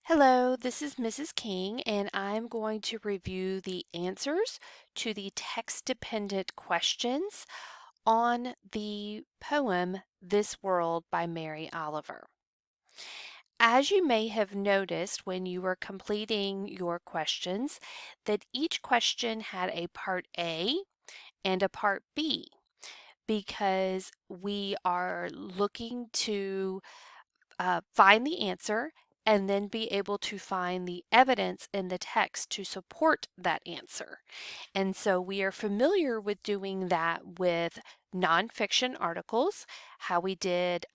Hello, this is Mrs. King, and I'm going to review the answers to the text-dependent questions on the poem This World by Mary Oliver. As you may have noticed when you were completing your questions, that each question had a part A and a part B because we are looking to find the answer and then be able to find the evidence in the text to support that answer. And so we are familiar with doing that with nonfiction articles, how we did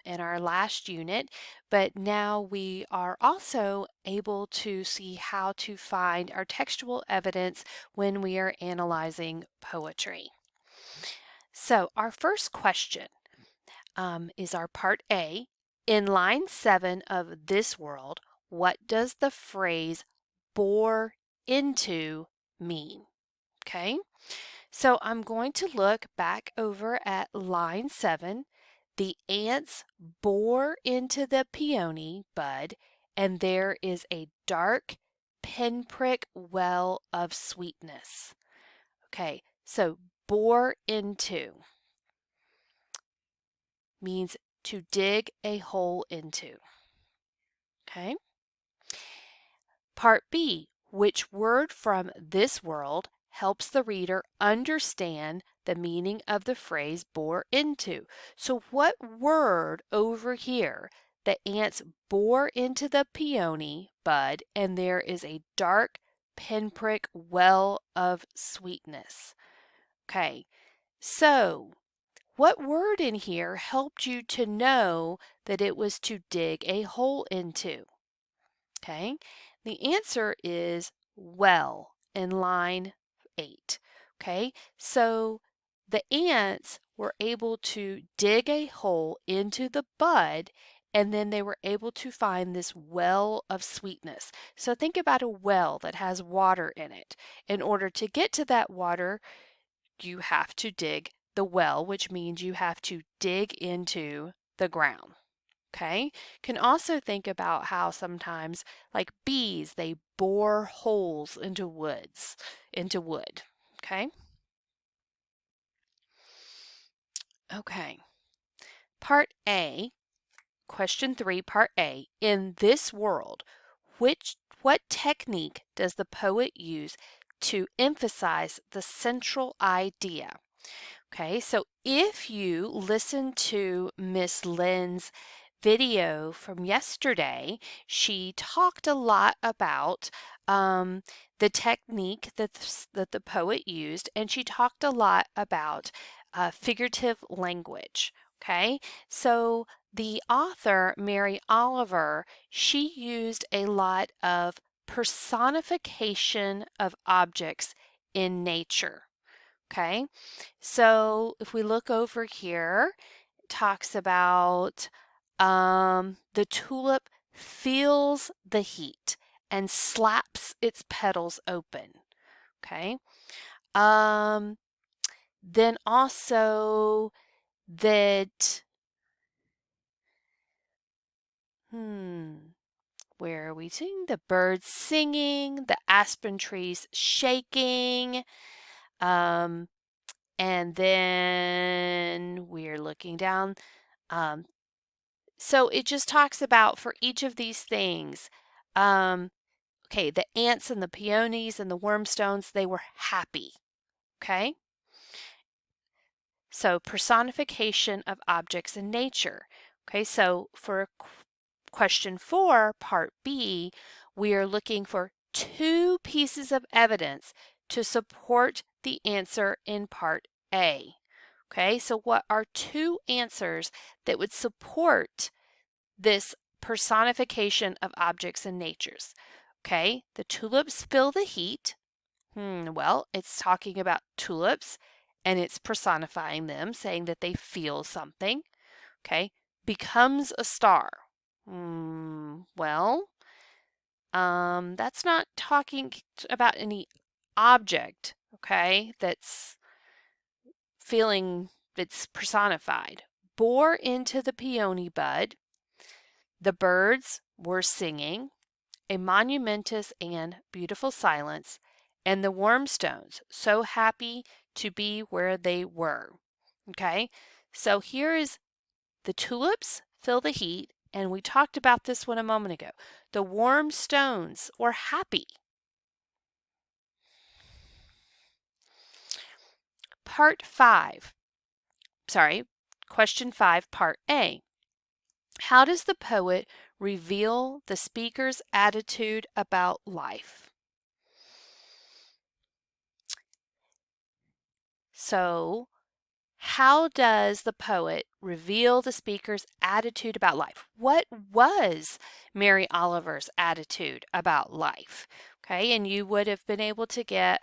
in our last unit, but now we are also able to see how to find our textual evidence when we are analyzing poetry. So our first question is our part A. In line 7 of This World, what does the phrase bore into mean? Okay, so I'm going to look back over at line 7. The ants bore into the peony bud, and there is a dark pinprick well of sweetness. Okay, so bore into means to dig a hole into. Okay. Part B, which word from This World helps the reader understand the meaning of the phrase bore into? So what word over here, the ants bore into the peony bud and there is a dark pinprick well of sweetness? Okay, so what word in here helped you to know that it was to dig a hole into? Okay, the answer is well in line 8. Okay, so the ants were able to dig a hole into the bud and then they were able to find this well of sweetness. So think about a well that has water in it. In order to get to that water, you have to dig the well, which means you have to dig into the ground. Okay. Can also think about how sometimes, like bees, they bore holes into wood. Okay. Okay. Part A, question 3, part A. In this world, what technique does the poet use to emphasize the central idea? Okay, so if you listen to Miss Lynn's video from yesterday, she talked a lot about the technique that the poet used, and she talked a lot about figurative language. Okay, so the author, Mary Oliver, she used a lot of personification of objects in nature. Okay, so if we look over here, it talks about the tulip feels the heat and slaps its petals open. Okay, um, then also that, where are we seeing the birds singing, the aspen trees shaking, um, and then we're looking down. Um, so it just talks about for each of these things. Um, okay, the ants and the peonies and the wormstones, they were happy. Okay, so personification of objects in nature. Okay, so for question 4, part B, we are looking for two pieces of evidence to support the answer in part A. Okay, so what are two answers that would support this personification of objects and natures? Okay, the tulips feel the heat. Well, it's talking about tulips and it's personifying them, saying that they feel something. Okay, becomes a star. Well, that's not talking about any object, okay, that's feeling it's personified. Bore into the peony bud. The birds were singing. a monumentous and beautiful silence, and the warm stones, so happy to be where they were. Okay, so here is the tulips feel the heat, and we talked about this one a moment ago. The warm stones were happy. Question 5, Part A. How does the poet reveal the speaker's attitude about life? So, how does the poet reveal the speaker's attitude about life? What was Mary Oliver's attitude about life? Okay, and you would have been able to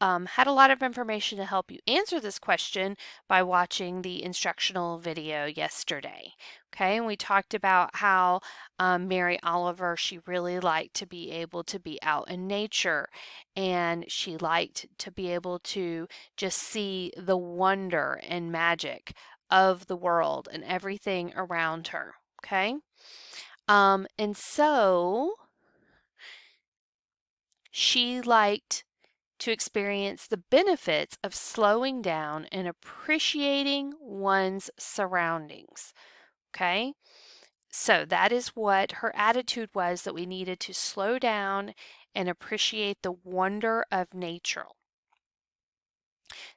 had a lot of information to help you answer this question by watching the instructional video yesterday. Okay, and we talked about how Mary Oliver, she really liked to be able to be out in nature, and she liked to be able to just see the wonder and magic of the world and everything around her. Okay, and so she liked to experience the benefits of slowing down and appreciating one's surroundings. Okay, so that is what her attitude was, that we needed to slow down and appreciate the wonder of nature.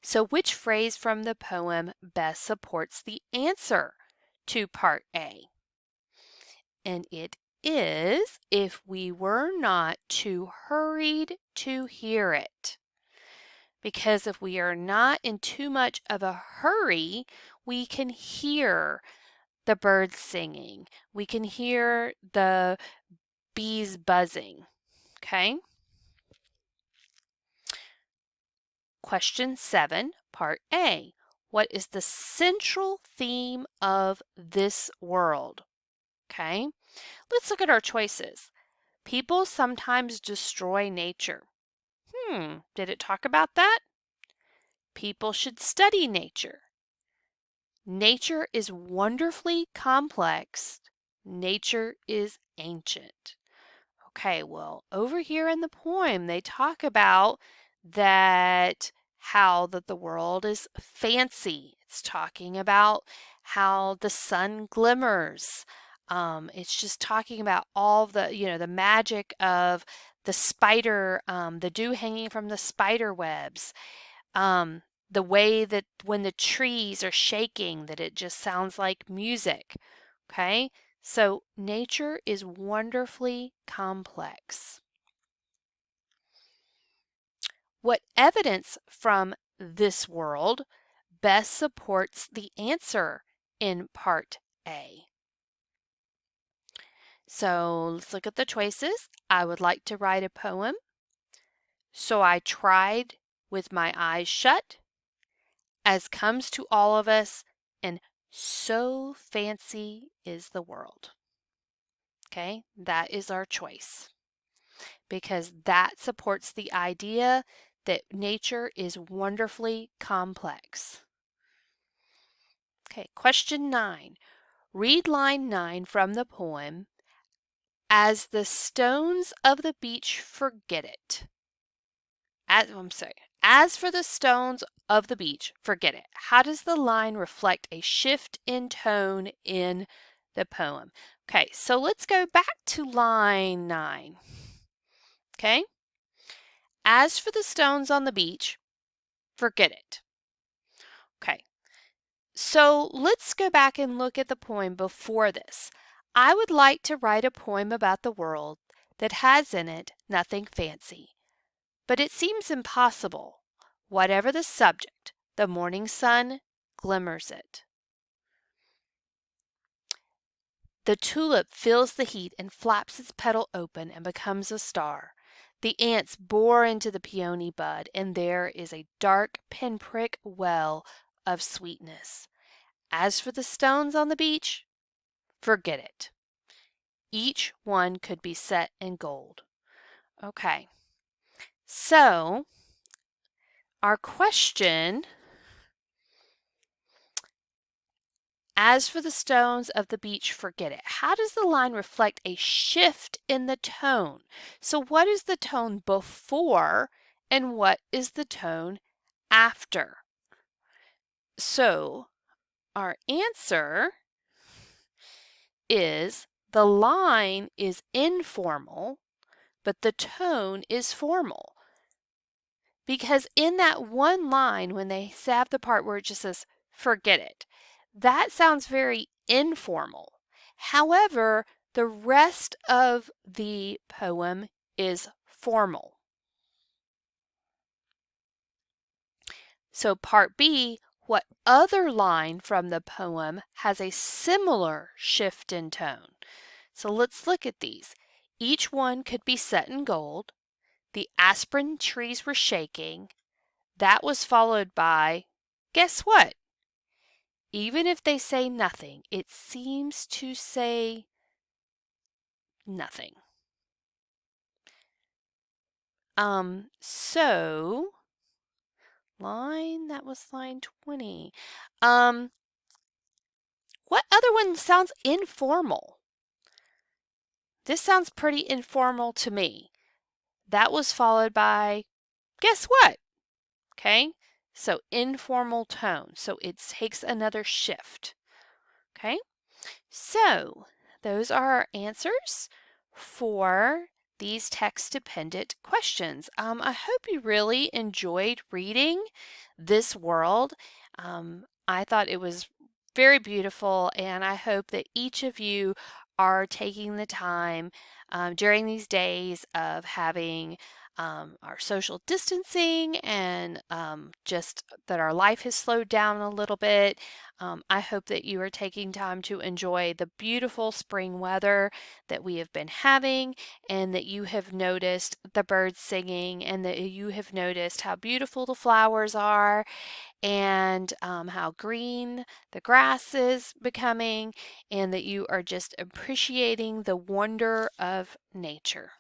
So, which phrase from the poem best supports the answer to Part A? And it is, if we were not too hurried to hear it. Because if we are not in too much of a hurry, we can hear the birds singing. We can hear the bees buzzing. Okay? Question 7, Part A. What is the central theme of this world? Okay? Let's look at our choices. People sometimes destroy nature. Did it talk about that? People should study nature. Nature is wonderfully complex. Nature is ancient. Okay, well, over here in the poem, they talk about that how that the world is fancy. It's talking about how the sun glimmers. It's just talking about all the, the magic of the spider, the dew hanging from the spider webs. The way that when the trees are shaking, that it just sounds like music. Okay, so nature is wonderfully complex. What evidence from this world best supports the answer in Part A? So let's look at the choices. I would like to write a poem. So I tried with my eyes shut, as comes to all of us, and so fancy is the world. Okay, that is our choice, because that supports the idea that nature is wonderfully complex. Okay, question 9. Read line 9 from the poem, As the stones of the beach forget it. As for the stones of the beach, forget it. How does the line reflect a shift in tone in the poem? Okay, so let's go back to line 9. Okay? As for the stones on the beach, forget it. Okay, so let's go back and look at the poem before this. I would like to write a poem about the world that has in it nothing fancy. But it seems impossible. Whatever the subject, the morning sun glimmers it. The tulip feels the heat and flaps its petal open and becomes a star. The ants bore into the peony bud, and there is a dark pinprick well of sweetness. As for the stones on the beach, forget it. Each one could be set in gold. Okay, so our question As for the stones of the beach, forget it. How does the line reflect a shift in the tone? So what is the tone before and what is the tone after? So our answer is the line is informal, but the tone is formal. Because in that one line, when they have the part where it just says, forget it, that sounds very informal. However, the rest of the poem is formal. So part B, what other line from the poem has a similar shift in tone? So let's look at these. Each one could be set in gold. The aspen trees were shaking. That was followed by, guess what? Even if they say nothing, it seems to say nothing. So that was line 20. What other one sounds informal? This sounds pretty informal to me. That was followed by, guess what? Okay, so informal tone. So it takes another shift. Okay, so those are our answers for these text-dependent questions. I hope you really enjoyed reading this world. I thought it was very beautiful, and I hope that each of you are taking the time during these days of having our social distancing and just that our life has slowed down a little bit. I hope that you are taking time to enjoy the beautiful spring weather that we have been having, and that you have noticed the birds singing, and that you have noticed how beautiful the flowers are, and how green the grass is becoming, and that you are just appreciating the wonder of nature.